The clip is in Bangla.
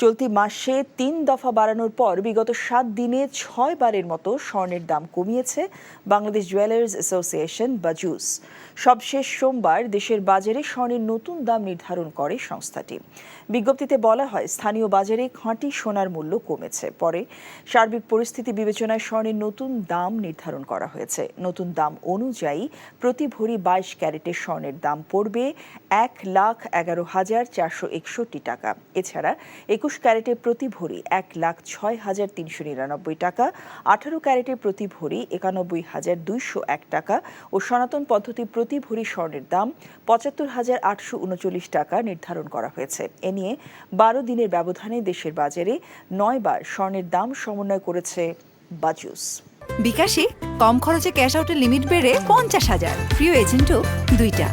চলতি মাসে ৩ দফা বাড়ানোর পর বিগত ৭ দিনে ৬ বারের মতো স্বর্ণের দাম কমিয়েছে বাংলাদেশ জুয়েলার্স অ্যাসোসিয়েশন বা জুস। সবশেষ সোমবার দেশের বাজারে স্বর্ণের নতুন দাম নির্ধারণ করে সংস্থাটি। বিজ্ঞপ্তিতে বলা হয়, স্থানীয় বাজারে খাঁটি সোনার মূল্য কমেছে। পরে সার্বিক পরিস্থিতি বিবেচনায় স্বর্ণের নতুন দাম নির্ধারণ করা হয়েছে। নতুন দাম অনুযায়ী প্রতি ভরি ২২ ক্যারেটের স্বর্ণের দাম পড়বে ১,১১,৪৬১ টাকা। এছাড়া ২১ ক্যারেটের প্রতি ভরি ১,০৬,৩৯৯ টাকা, ১৮ ক্যারেটের প্রতি ভরি ৯১,২০১ টাকা ও সনাতন পদ্ধতি প্রতি ভরি স্বর্ণের দাম ৭৫,৮৩৯ টাকা নির্ধারণ করা হয়েছে। এ নিয়ে ১২ দিনের ব্যবধানে দেশের বাজারে ৯ বার স্বর্ণের দাম সমন্বয় করেছে বাজুস। বিকাশে কম খরচে ক্যাশ আউটের লিমিট বেড়ে ৫০,০০০, প্রিয় এজেন্টও ২টা।